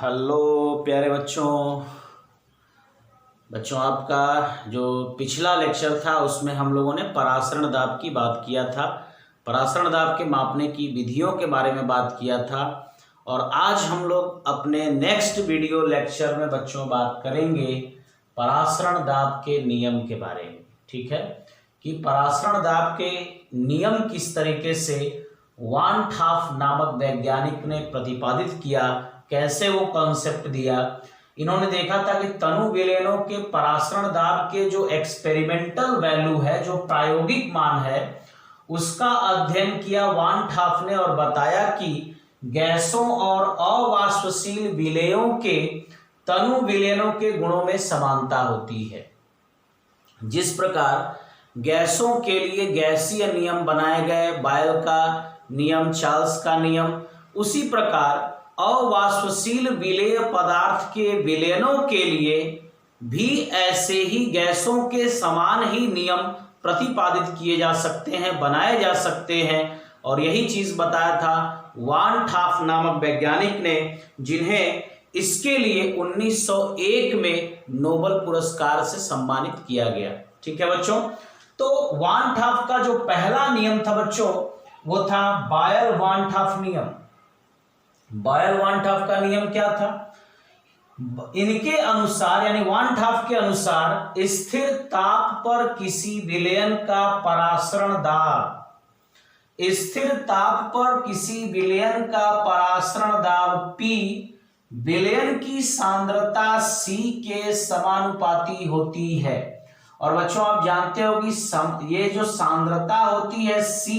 Hello प्यारे बच्चों आपका जो पिछला लेक्चर था उसमें हम लोगों ने परासरण दाब की बात किया था। परासरण दाब के मापने की विधियों के बारे में बात किया था और आज हम लोग अपने नेक्स्ट वीडियो लेक्चर में बच्चों बात करेंगे परासरण दाब के नियम के बारे में। ठीक है कि परासरण दाब के नियम किस तरीके से वान ठाफ नामक वैज्ञानिक ने प्रतिपादित किया, कैसे वो कॉन्सेप्ट दिया। इन्होंने देखा था कि तनु विलयनों के परासरण दाब के जो एक्सपेरिमेंटल वैल्यू है, जो प्रायोगिक मान है, उसका अध्ययन किया वान ठाफ ने और बताया कि गैसों और अवाष्पशील विलेयों के तनु विलयनों के गुणों में समानता होती है। जिस प्रकार गैसों के लिए गैसीय नियम बनाए गए, बायल का नियम, चार्ल्स का नियम, उसी प्रकार अवाष्पशील विलेय पदार्थ के विलयनों के लिए भी ऐसे ही गैसों के समान ही नियम प्रतिपादित किए जा सकते हैं, बनाए जा सकते हैं। और यही चीज बताया था वान ठाफ नामक वैज्ञानिक ने, जिन्हें इसके लिए 1901 में नोबेल पुरस्कार से सम्मानित किया गया। ठीक है बच्चों, तो वान ठाफ का जो पहला नियम था बच्चों वो था बायल वान ठाफ नियम। बायल वान ठाफ का नियम क्या था? इनके अनुसार यानी वान ठाफ के अनुसार स्थिर ताप पर किसी विलयन का परासरण दाब, स्थिर ताप पर किसी विलयन का परासरण दाब P विलयन की सांद्रता C के समानुपाती होती है। और बच्चों आप जानते हो कि ये जो सांद्रता होती है C,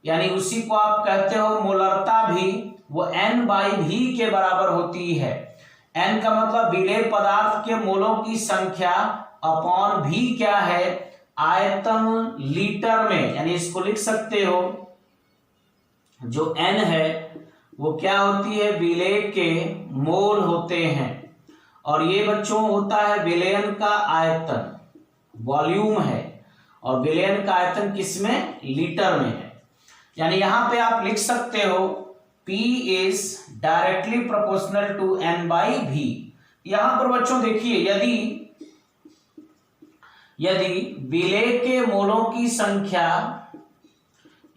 यानी उसी को आप कहते हो मोलरता भी, वो N/V के बराबर होती है। N का मतलब विलेय पदार्थ के मोलों की संख्या अपॉन V क्या है? आयतन लीटर में, यानी इसको लिख सकते हो जो N है वो क्या होती है? विलेय के मोल होते हैं। और ये बच्चों होता है विलयन का आयतन, वॉल्यूम है, और विलयन का आयतन किसमें? लीटर में है। यानी यहां पे आप लिख सकते हो P is directly proportional to N/V। यहां पर बच्चों देखिए, यदि विलेय के मोलों की संख्या,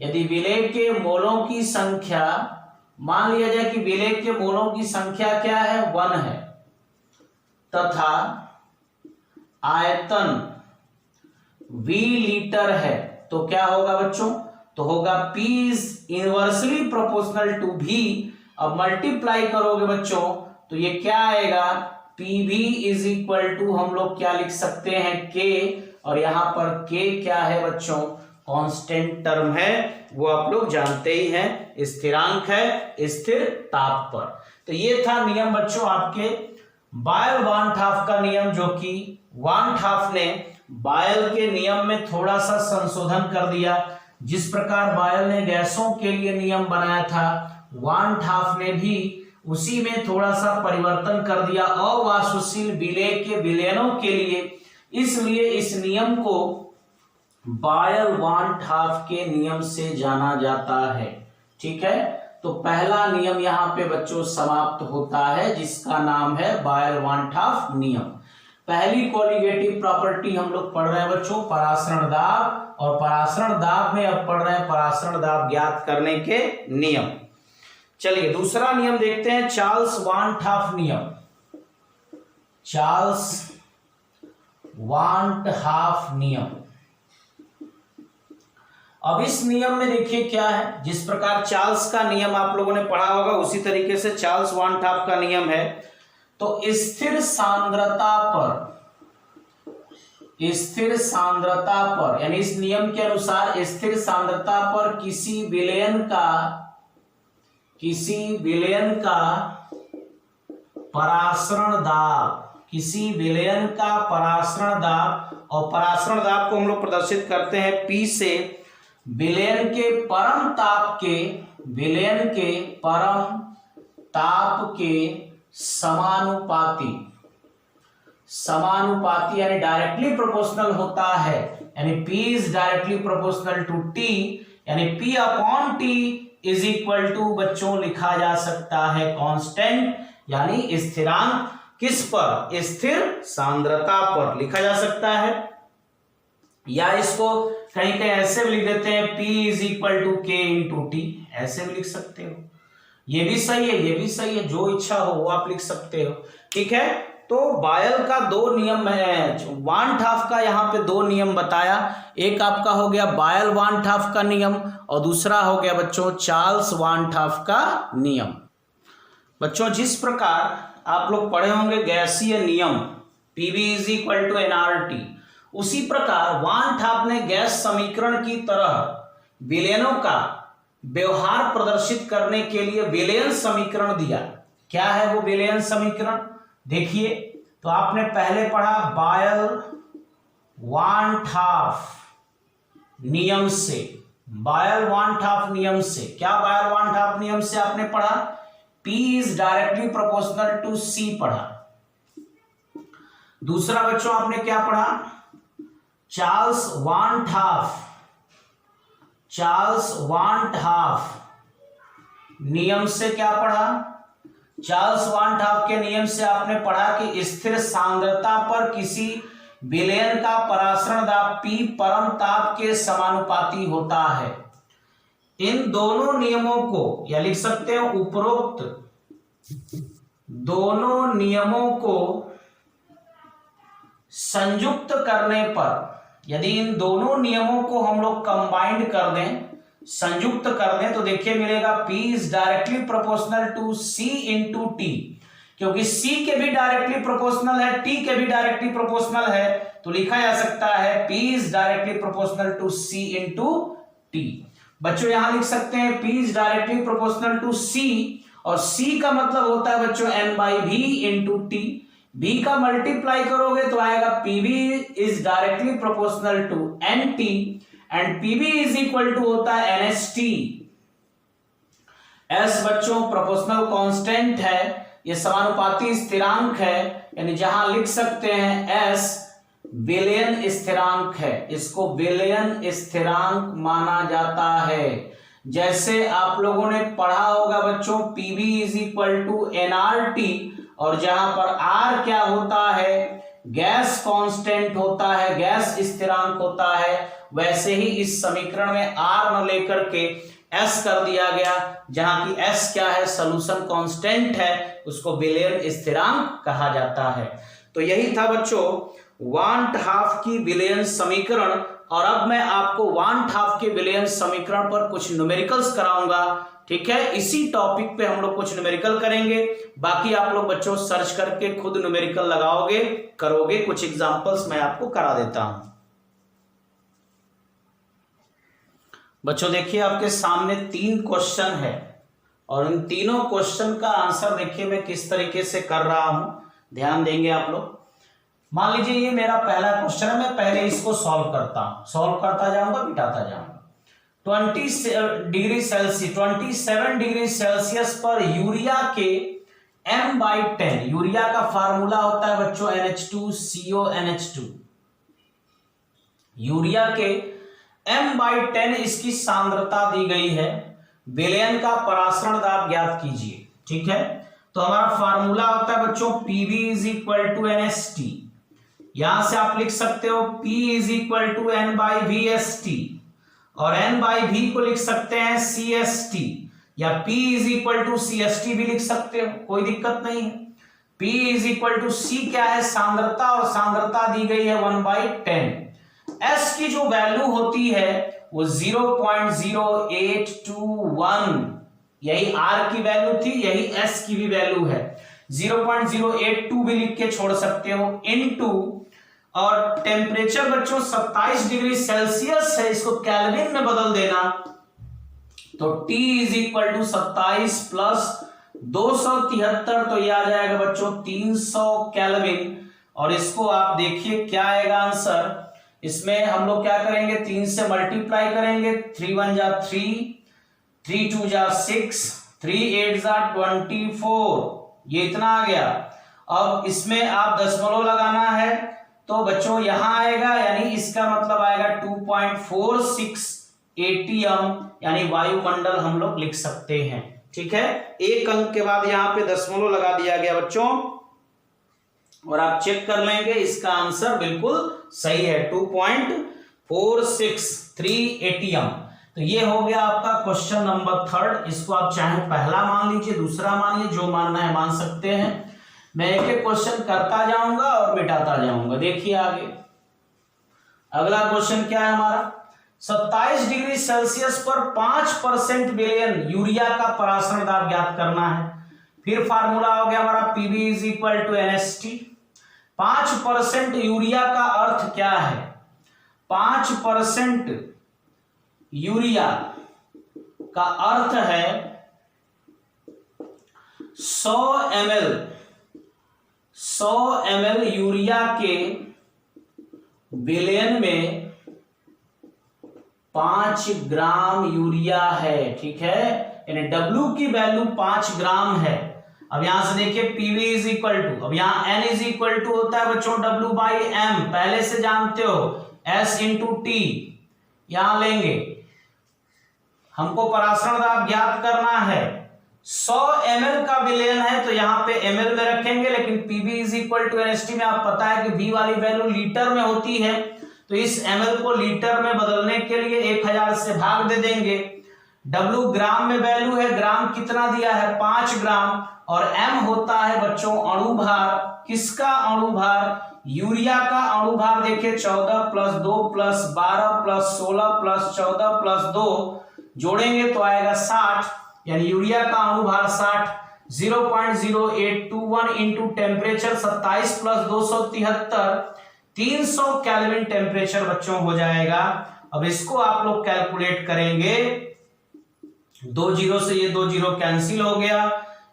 यदि विलेय के मोलों की संख्या, मान लिया जाए कि विलेय के मोलों की संख्या क्या है? 1 है, तथा आयतन V लीटर है, तो क्या होगा बच्चों? तो होगा P is inversely proportional to V। अब मल्टीप्लाई करोगे बच्चों तो ये क्या आएगा? PV is equal to, हम लोग क्या लिख सकते हैं? K। और यहां पर K क्या है बच्चों? कांस्टेंट टर्म है, वो आप लोग जानते ही हैं, स्थिरांक है स्थिर ताप पर। तो ये था नियम बच्चों आपके बायल वान ठाफ का नियम, जो कि वान ठाफ ने बायल के नियम में थोड़ा सा संशोधन कर दिया। जिस प्रकार बायल ने गैसों के लिए नियम बनाया था, वान ठाफ ने भी उसी में थोड़ा सा परिवर्तन कर दिया अवाष्पशील विलेय के विलयनों के लिए। इसलिए इस नियम को बायल वान ठाफ के नियम से जाना जाता है। ठीक है, तो पहला नियम यहां पे बच्चों समाप्त होता है, जिसका नाम है बायल वान ठाफ नियम। पहली कोलिगेटिव प्रॉपर्टी हम लोग पढ़ रहे हैं बच्चों परासरण दाब, और परासरण दाब में अब पढ़ रहे हैं परासरण दाब ज्ञात करने के नियम। चलिए दूसरा नियम देखते हैं, चार्ल्स वान ठाफ नियम। चार्ल्स वान ठाफ नियम। अब इस नियम में देखिए क्या है, जिस प्रकार चार्ल्स का नियम आप लोगों ने पढ़ा होगा उसी तरीके से चार्ल्स वान ठाफ का नियम है। तो स्थिर सांद्रता पर यानी इस नियम के अनुसार स्थिर सांद्रता पर किसी विलयन का परासरण दाब, और परासरण दाब को हम लोग प्रदर्शित करते हैं P से विलयन के परम ताप के समानुपाती यानी डायरेक्टली प्रोपोर्शनल होता है। यानी P is directly proportional to T, यानी P upon T is equal to बच्चों लिखा जा सकता है कांस्टेंट, यानी स्थिरांक किस पर, स्थिर सांद्रता पर लिखा जा सकता है। या इसको कहीं कहीं ऐसे भी लिख देते हैं P इज इक्वल टू के इंटू टी, ऐसे भी लिख सकते हो। ये भी सही है, ये भी सही है, जो इच्छा हो वो आप लिख सकते हो। ठीक है, तो बायल का दो नियम है, वान हाफ का यहाँ पे दो नियम बताया। एक आपका हो गया बायल वान हाफ का नियम और दूसरा हो गया बच्चों चार्ल्स वान हाफ का नियम। बच्चों जिस प्रकार आप लोग पढ़े होंगे गैसीय नियम PV is equal to NRT, उसी प्रकार वान हाफ ने गैस समीकरण की तरह विलेनों का व्यवहार प्रदर्शित करने के लिए विलेयन समीकरण दिया। क्या है वो विलेयन समीकरण, देखिए तो आपने पहले पढ़ा बायल वान हाफ नियम से, बायल वान हाफ नियम से। क्या बायल वान हाफ नियम से आपने पढ़ा, P is directly proportional to C पढ़ा। दूसरा बच्चों आपने क्या पढ़ा, चार्ल्स वान हाफ नियम से क्या पढ़ा, चार्ल्स वान हाफ के नियम से आपने पढ़ा कि स्थिर सांद्रता पर किसी विलयन का परासरण दाब P परम ताप के समानुपाती होता है। इन दोनों नियमों को या लिख सकते हैं उपरोक्त दोनों नियमों को संयुक्त करने पर, यदि इन दोनों नियमों को हम लोग कंबाइंड कर दें, संयुक्त कर दें, तो देखिए मिलेगा P is directly proportional to C into T, क्योंकि C के भी डायरेक्टली प्रोपोर्शनल है, T के भी डायरेक्टली प्रोपोर्शनल है, तो लिखा जा सकता है P is directly proportional to C into T. बच्चों यहां लिख सकते हैं P is directly proportional to C, और C का मतलब होता है बच्चों N by V into T. B का मल्टीप्लाई करोगे तो आएगा PV is directly proportional to NT and PV is equal to होता है NST। S बच्चों प्रोपोर्शनल कांस्टेंट है, ये समानुपाती स्थिरांक है, यानी जहां लिख सकते हैं S विलयन स्थिरांक है, इसको विलयन स्थिरांक माना जाता है। जैसे आप लोगों ने पढ़ा होगा बच्चों PV is equal to NRT, और जहां पर R क्या होता है, गैस कांस्टेंट होता है, गैस स्थिरांक होता है, वैसे ही इस समीकरण में R न लेकर के S कर दिया गया, जहां की S क्या है, सॉल्यूशन कांस्टेंट है, उसको विलयन स्थिरांक कहा जाता है। तो यही था बच्चों वान हाफ की विलयन समीकरण, और अब मैं आपको वान हाफ के विलयन समीकरण पर कुछ न्यूमेरिकल्स कराऊंगा। ठीक है, इसी टॉपिक पे हम लोग कुछ न्यूमेरिकल करेंगे, बाकी आप लोग बच्चों सर्च करके खुद न्यूमेरिकल लगाओगे, करोगे। कुछ एग्जांपल्स मैं आपको करा देता हूं। बच्चों देखिए आपके सामने 3 क्वेश्चन है, और इन तीनों क्वेश्चन का आंसर देखिए मैं किस तरीके से कर रहा हूं, ध्यान देंगे आप लोग। मान लीजिए ये मेरा पहला क्वेश्चन है, मैं पहले इसको सॉल्व करता हूं, सॉल्व करता जाऊंगा, मिटाता जाऊंगा। 27 डिग्री सेल्सियस पर यूरिया के m/10, यूरिया का फार्मूला होता है बच्चों NH2CONH2, यूरिया के m/10 इसकी सांद्रता दी गई है, विलयन का परासरण दाब ज्ञात कीजिए। ठीक है, तो हमारा फार्मूला होता है बच्चों PV is equal to NST, यहां से आप लिख सकते हो P is equal to N/VST, और N/V को लिख सकते हैं CST, या P is equal to CST भी लिख सकते हो, कोई दिक्कत नहीं है। P is equal to C क्या है, सांद्रता, और सांद्रता दी गई है 1/10। S की जो वैल्यू होती है वो 0.0821, यही R की वैल्यू थी, यही S की भी वैल्यू है, 0.082 भी लिख के छोड़ सकते हो, इनटू, और टेम्परेचर बच्चों 27 डिग्री सेल्सियस है, इसको केल्विन में बदल देना, तो T is equal to 27 plus 273, तो ये आ जाएगा बच्चों 300 केल्विन। और इसको आप देखिए क्या आएगा आंसर, इसमें हम लोग क्या करेंगे, 3 से मल्टीप्लाई करेंगे, 3 1 जा 3, 3 2 जा 6, 3 8 जा 24, ये इतना आ गया। अब इसमें आप दशमलव लगाना है, तो बच्चों यहां आएगा, यानी इसका मतलब आएगा 2.46 ATM, यानी वायुमंडल हम लोग लिख सकते हैं। ठीक है, एक अंक के बाद यहां पे दशमलव लगा दिया गया बच्चों, और आप चेक कर लेंगे इसका आंसर बिल्कुल सही है 2.463 एटीएम। तो ये हो गया आपका क्वेश्चन नंबर 3। इसको आप चाहे पहला मान लीजिए, दूसरा मानिए, जो मानना है मान सकते हैं। मैं एक एक क्वेश्चन करता जाऊंगा और मिटाता जाऊंगा। देखिए आगे अगला क्वेश्चन क्या है हमारा, 27 डिग्री सेल्सियस पर 5% विलयन यूरिया का परासरण दाब ज्ञात करना है। फिर फार्मूला हो गया हमारा Pv is equal to NST। 5% urea का अर्थ क्या है, 5% यूरिया का अर्थ है 100 ml यूरिया के विलयन में 5 ग्राम यूरिया है। ठीक है, यानी W की वैल्यू 5 ग्राम है। अब यहां से देखिए Pv इज इक्वल टू, अब यहां N इज इक्वल टू होता है बच्चों W बाई M, पहले से जानते हो, S इंटू T यहां लेंगे। हमको परासरण दाब ज्ञात करना है, 100 ml का विलयन है तो यहां पे ml में रखेंगे, लेकिन Pv is equal to NST में आप पता है कि V वाली वैल्यू लीटर में होती है, तो इस ml को लीटर में बदलने के लिए 1000 से भाग दे देंगे। W ग्राम में वैल्यू है, ग्राम कितना दिया है 5 ग्राम, और M होता है बच्चों अणु भार। किसका अणु भार, यूरिया का अणु भार। देखिए 14 plus 2 plus 12 plus 16 plus 14 plus 2 जोड़ेंगे तो आएगा 60, यानी यूरिया का अणु भार 60। 0.0821 into temperature 27 plus 273, 300 kelvin temperature बच्चों हो जाएगा। अब इसको आप लोग कैलकुलेट करेंगे, 2 जीरो से ये 2 जीरो कैंसिल हो गया,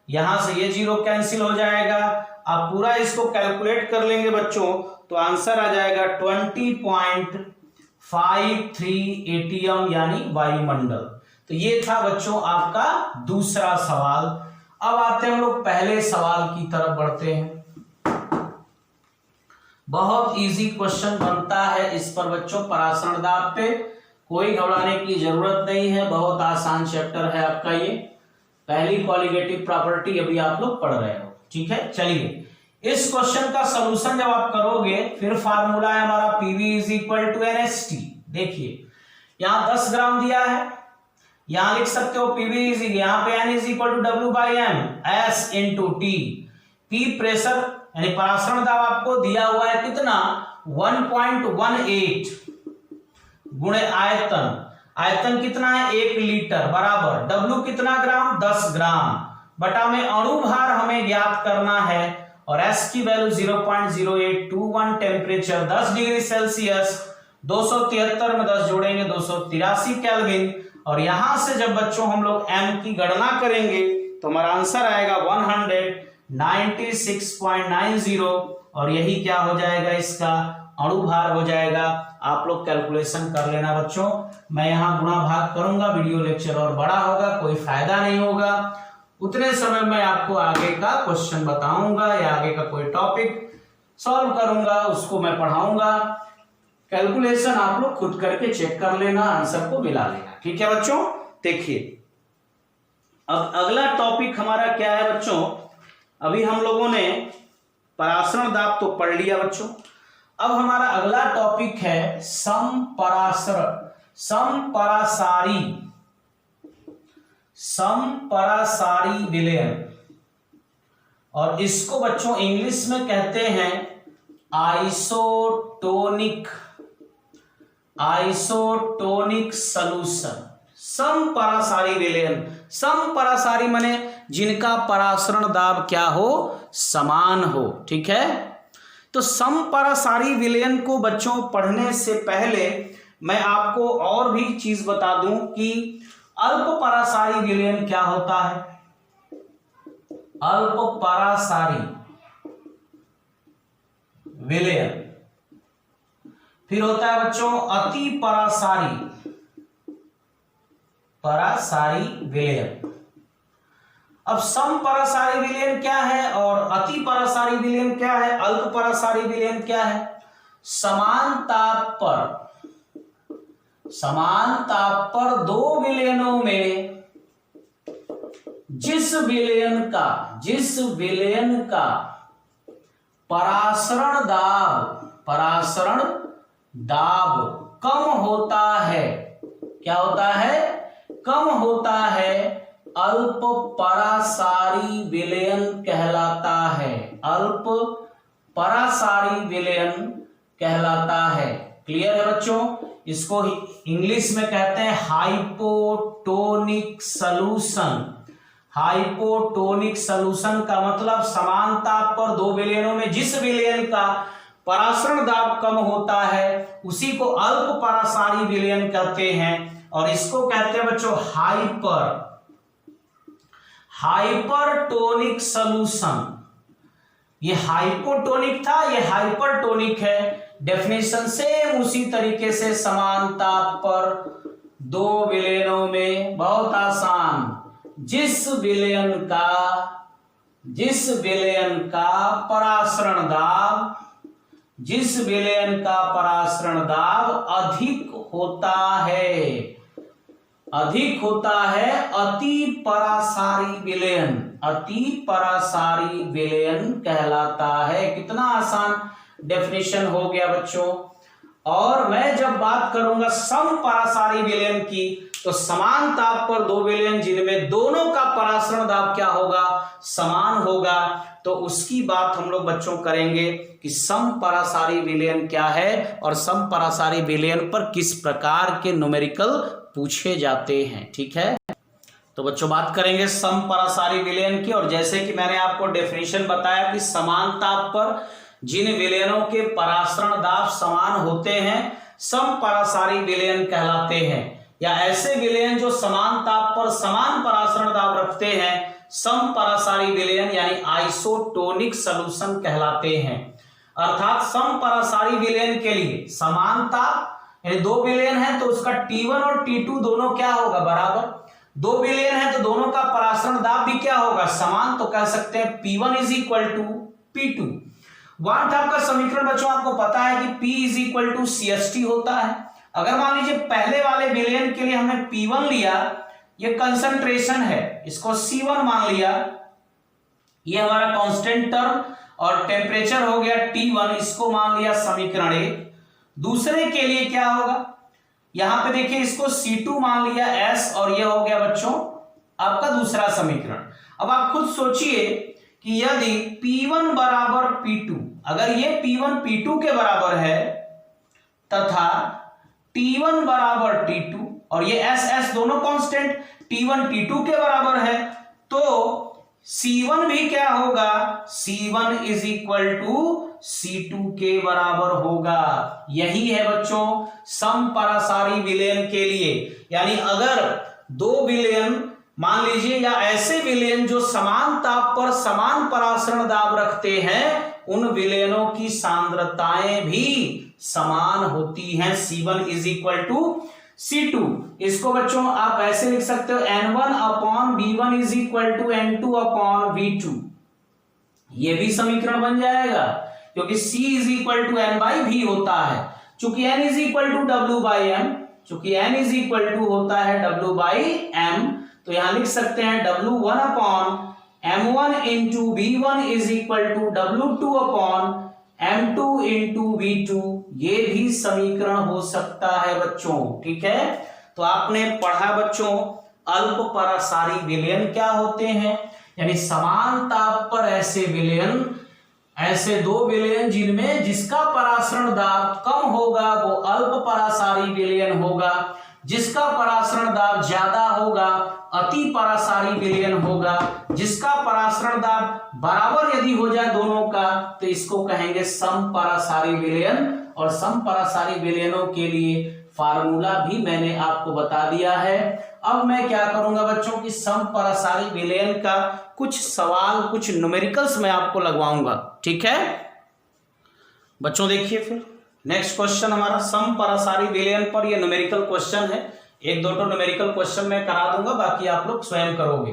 यहां से ये जीरो कैंसिल हो जाएगा। आप पूरा इसको कैलकुलेट कर लेंगे बच्चों तो आंसर आ जाएगा 20.53 एटीएम यानी वायुमंडल। तो ये था बच्चों आपका दूसरा सवाल। अब आते हैं हम लोग पहले सवाल की तरफ बढ़ते हैं। बहुत इजी क्वेश्चन बनता है इस पर बच्चों, परासरण दाब पे कोई घबराने की जरूरत नहीं है, बहुत आसान चैप्टर है आपका ये। पहली कॉलिगेटिव प्रॉपर्टी अभी आप लोग पढ़ रहे हो। ठीक है, चलिए इस क्वेश्चन का सॉल्यूशन जब आप करोगे, फिर फार्मूला है हमारा Pv is equal to NST। देखिए यहां 10 ग्राम दिया है, यहां लिख सकते हो Pv इज, यहां पे N is equal to W by M, S into T। P pressure यानी परासरण दाब आपको दिया हुआ है कितना 1.18 गुणे आयतन, आयतन कितना है 1 लीटर बराबर W कितना ग्राम 10 ग्राम बटा में अणु भार हमें ज्ञात करना है, और S की वैल्यू 0.0821, टेम्परेचर 10 डिग्री सेल्सियस, 273 में 10 जोड़ेंगे 283 केल्विन, और यहां से जब बच्चों हम लोग M की गणना करेंगे तो हमारा आंसर आएगा 196.90, और यही क्या हो जाएगा इसका अणु भार हो जाएगा। आप लोग कैलकुलेशन कर लेना बच्चों, मैं यहां गुणा भाग करूंगा, वीडियो लेक्चर और बड़ा होगा, कोई फायदा नहीं होगा। उतने समय में आपको आगे का क्वेश्चन बताऊंगा या आगे का कोई टॉपिक सॉल्व करूंगा, उसको मैं पढ़ाऊंगा। कैलकुलेशन आप लोग खुद करके चेक कर लेना, आंसर को मिला लेना। ठीक है बच्चों, देखिए अब अगला टॉपिक हमारा क्या है बच्चों, अभी हम लोगों ने परासरण दाब तो पढ़ लिया बच्चों, अब हमारा अगला टॉपिक है समपरासारी विलयन, और इसको बच्चों इंग्लिश में कहते हैं आइसोटोनिक सॉल्यूशन। समपरासारी विलयन, समपरासारी माने जिनका परासरण दाब क्या हो समान हो। ठीक है, तो समपरासारी विलयन को बच्चों पढ़ने से पहले मैं आपको और भी चीज बता दूं कि अल्पपरासारी विलयन क्या होता है। अल्पपरासारी विलयन, फिर होता है बच्चों अति परासारी विलयन। अब समपरासारी विलयन क्या है और अति परासारी विलयन क्या है, अल्पपरासारी विलयन क्या है। समान ताप पर दो विलयनों में जिस विलयन का परासरण दाब कम होता है, क्या होता है, कम होता है, अल्प परासारी विलयन कहलाता है, अल्प परासारी विलयन कहलाता है। क्लियर है बच्चों? इसको इंग्लिश में कहते हैं हाइपोटोनिक सॉल्यूशन। हाइपोटोनिक सॉल्यूशन का मतलब समान ताप पर दो विलयनों में जिस विलयन का परासरण दाब कम होता है उसी को अल्प परासारी विलयन कहते हैं, और इसको कहते हैं बच्चों हाइपरटोनिक सॉल्यूशन। ये हाइपोटोनिक था, ये हाइपरटोनिक है। डेफिनेशन सेम उसी तरीके से, समान ताप पर दो विलयनों में, बहुत आसान, जिस विलयन का परासरण दाब अधिक होता है अति परासारी विलयन कहलाता है। कितना आसान डेफिनेशन हो गया बच्चों। और मैं जब बात करूंगा समपरासारी विलयन की, तो समान ताप पर दो विलयन जिनमें दोनों का परासरण दाब क्या होगा, समान होगा, तो उसकी बात हम लोग बच्चों करेंगे कि समपरासारी विलयन क्या है और समपरासारी विलयन पर किस प्रकार के न्यूमेरिकल पूछे जाते हैं। ठीक है, तो बच्चों बात करेंगे समपरासारी विलयन की। और जैसे कि मैंने आपको डेफिनेशन बताया कि समान ताप पर जिन विलयनों के परासरण दाब समान होते हैं समपरासारी विलयन कहलाते हैं, या ऐसे विलयन जो समान ताप पर समान परासरण दाब रखते हैं समपरासारी विलयन यानी आइसोटोनिक सॉल्यूशन कहलाते हैं। अर्थात समपरासारी विलयन के लिए समान ताप यानी दो विलयन है तो उसका T1 और T2 दोनों क्या होगा, बराबर। दो विलयन है तो दोनों का परासरण दाब भी क्या होगा, समान, तो कह सकते हैं P1 is equal to P2। One ताप का समीकरण बच्चों आपको पता है कि P is equal to CST होता है। अगर मान लीजिए पहले वाले विलयन के लिए हमने P1 लिया, ये कंसंट्रेशन है, इसको C1 मान लिया, ये हमारा कांस्टेंट टर्म, और टेम्परेचर हो गया T1, इसको मान लिया समीकरण 1। दूसरे के लिए क्या होगा, यहां पे देखिए इसको C2 मान लिया S, और ये हो गया बच्चों आपका दूसरा समीकरण। अब आप खुद सोचिए कि यदि P1 बराबर P2, अगर ये P1 P2 के बराबर है तथा T1 बराबर T2 और ये S दोनों कांस्टेंट T1 T2 के बराबर है, तो C1 भी क्या होगा, C1 is equal to C2 के बराबर होगा। यही है बच्चों समपरासारी विलयन के लिए, यानी अगर दो विलयन मान लीजिए या ऐसे विलयन जो समान ताप पर समान परासरण दाब रखते हैं, उन विलयनों की सांद्रताएं भी समान होती हैं। C1 is equal to C2। इसको बच्चों आप ऐसे लिख सकते हो N1 upon V1 is equal to N2 upon V2। ये भी समीकरण बन जाएगा क्योंकि C is equal to N by V होता है। चूंकि N is equal to W by M, चूंकि N इज इक्वल टू होता है W बाई M, तो यहां लिख सकते हैं W1 upon M1 into V1 is equal to W2 upon M2 into V2। ये भी समीकरण हो सकता है बच्चों। ठीक है, तो आपने पढ़ा बच्चों अल्प परासारी विलयन क्या होते हैं, यानी समान ताप पर ऐसे विलयन, ऐसे दो विलयन जिनमें जिसका परासरण दाब कम होगा वो अल्प परासारी विलयन होगा, जिसका परासरण दाब ज्यादा होगा अति परासारी विलयन होगा, जिसका परासरण दाब बराबर यदि हो जाए दोनों का तो इसको कहेंगे समपरासारी विलयन। और समपरासारी विलयनों के लिए फार्मूला भी मैंने आपको बता दिया है। अब मैं क्या करूंगा बच्चों कि समपरासारी विलयन का कुछ सवाल, कुछ न्यूमेरिकल्स मैं आपको लगवाऊंगा। ठीक है बच्चों, देखिए फिर नेक्स्ट क्वेश्चन हमारा समपरासारी विलयन पर, ये न्यूमेरिकल क्वेश्चन है। एक दो न्यूमेरिकल क्वेश्चन मैं करा दूंगा, बाकी आप लोग स्वयं करोगे।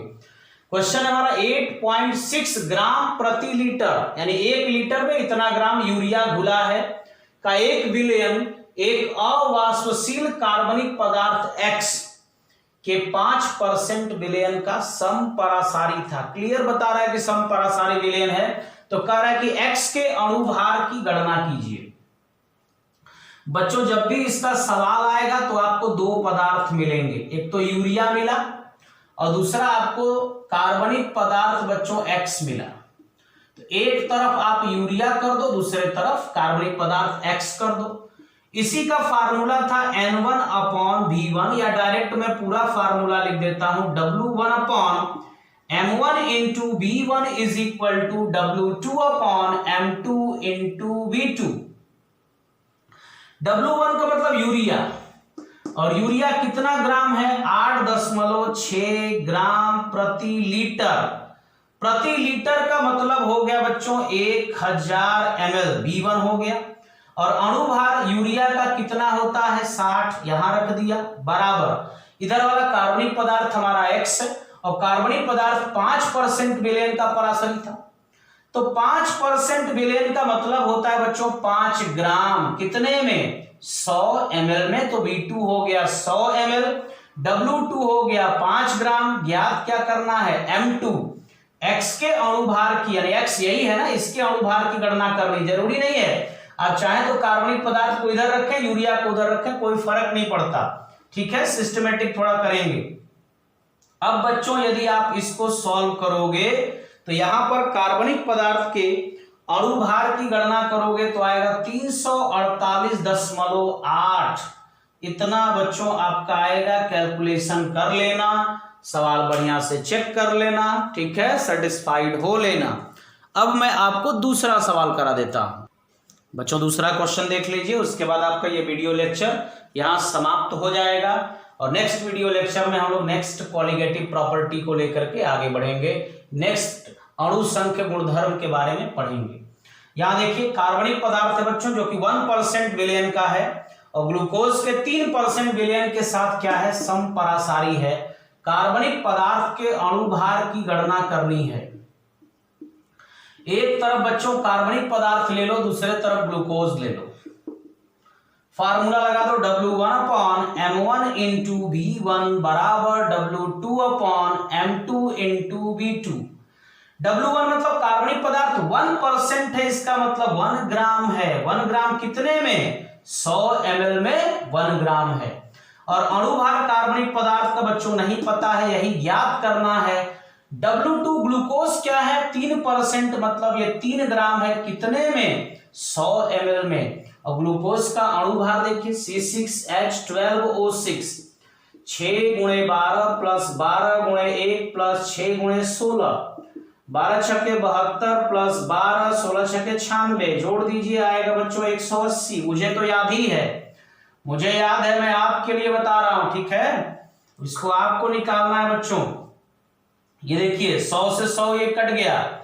क्वेश्चन हमारा 8.6 ग्राम प्रति लीटर, यानी 1 लीटर में इतना ग्राम यूरिया घुला है का एक विलयन एक अवाष्पशील कार्बनिक पदार्थ X कि 5% विलयन का समपरासारी था। क्लियर बता रहा है कि समपरासारी विलयन है, तो कह रहा है कि x के अणुभार की गणना कीजिए। बच्चों जब भी इसका सवाल आएगा तो आपको दो पदार्थ मिलेंगे, एक तो यूरिया मिला और दूसरा आपको कार्बनिक पदार्थ बच्चों X मिला। तो एक तरफ आप यूरिया कर दो, दूसरे तरफ कार्बनिक पदार्थ X कर दो। इसी का फार्मूला था N1/V1, या डायरेक्ट मैं पूरा फार्मूला लिख देता हूं, W1/M1 into V1 is equal to W2/M2 into V2। W1 का मतलब यूरिया, और यूरिया कितना ग्राम है, 8.6 ग्राम प्रति लीटर। प्रति लीटर का मतलब हो गया बच्चों 1000 ml, V1 हो गया। और अणुभार यूरिया का कितना होता है, 60, यहां रख दिया, बराबर इधर वाला कार्बनिक पदार्थ हमारा X है, और कार्बनिक पदार्थ 5% विलयन का परासरी था। तो 5% विलयन का मतलब होता है बच्चों 5 ग्राम, कितने में, 100 ml में। तो V2 हो गया 100 ml, W2 हो गया 5 ग्राम। ज्ञात क्या करना है, M2, X के अणुभार की, यानी X यही है ना, इसके अणुभार की गणना करनी। जरूरी नहीं है, आप चाहें तो कार्बनिक पदार्थ को इधर रखें, यूरिया को उधर रखें, कोई फर्क नहीं पड़ता। ठीक है, सिस्टमेटिक थोड़ा करेंगे। अब बच्चों यदि आप इसको सॉल्व करोगे तो यहां पर कार्बनिक पदार्थ के अणुभार की गणना करोगे तो आएगा 348.8। इतना बच्चों आपका आएगा, कैलकुलेशन कर लेना, सवाल बढ़िया से चेक कर लेना, ठीक है, सेटिस्फाइड हो लेना। अब मैं आपको दूसरा सवाल करा देता हूं बच्चों, दूसरा क्वेश्चन देख लीजिए, उसके बाद आपका ये वीडियो लेक्चर यहां समाप्त हो जाएगा। और नेक्स्ट वीडियो लेक्चर में हम लोग नेक्स्ट कॉलिगेटिव प्रॉपर्टी को लेकर के आगे बढ़ेंगे, नेक्स्ट अणु संख्य गुणधर्म के बारे में पढ़ेंगे। यहां देखिए कार्बनिक पदार्थ है बच्चों जो कि 1% विलयन का है, और ग्लूकोज के 3% विलयन के साथ क्या है, समपरासारी है। कार्बनिक पदार्थ के अणुभार की गणना करनी है। एक तरफ बच्चों कार्बनिक पदार्थ ले लो, दूसरे तरफ ग्लूकोज ले लो। फार्मूला लगा दो, W1/M1 into V1 बराबर W2/M2 into V2। W1 मतलब कार्बनिक पदार्थ 1% है, इसका मतलब 1 ग्राम है। 1 ग्राम कितने में, 100 ml में 1 ग्राम है। और अणुभार कार्बनिक पदार्थ का बच्चों नहीं पता है, यही ज्ञात करना है। W2 ग्लूकोज क्या है, 3%, मतलब ये 3 ग्राम है, कितने में, 100 ml में। और ग्लूकोज का अणुभार देखिए C6H12O6, 6 × 12 प्लस 12 × 1 प्लस 6 × 16, 12 छक्के 72 प्लस 12, 16 छक्के 96, जोड़ दीजिए आएगा बच्चों 180। मुझे तो याद ही है, मुझे याद है, मैं आपके लिए बता रहा हूं, ठीक है, इसको आपको निकालना है बच्चों। ये देखिए 100 से 100 ये कट गया,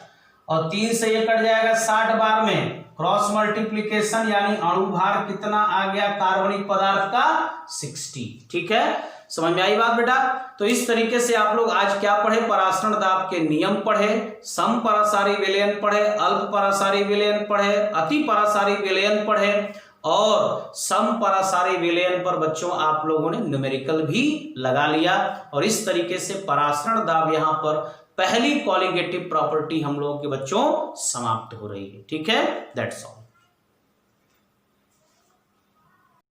और 3 से ये कट जाएगा 60 बार में, क्रॉस मल्टीप्लीकेशन, यानी अणुभार कितना आ गया कार्बनिक पदार्थ का, 60। ठीक है, समझ में आई बात बेटा। तो इस तरीके से आप लोग आज क्या पढ़े, परासरण दाब के नियम पढ़े, समपरासारी विलयन पढ़े, अल्प परासारी विलयन पढ़े, अति परासारी विलयन पढ़े, और समपरासारी विलयन पर बच्चों आप लोगों ने न्यूमेरिकल भी लगा लिया। और इस तरीके से परासरण दाब यहां पर पहली कॉलिगेटिव प्रॉपर्टी हम लोगों के बच्चों समाप्त हो रही है। ठीक है, दैट्स ऑल।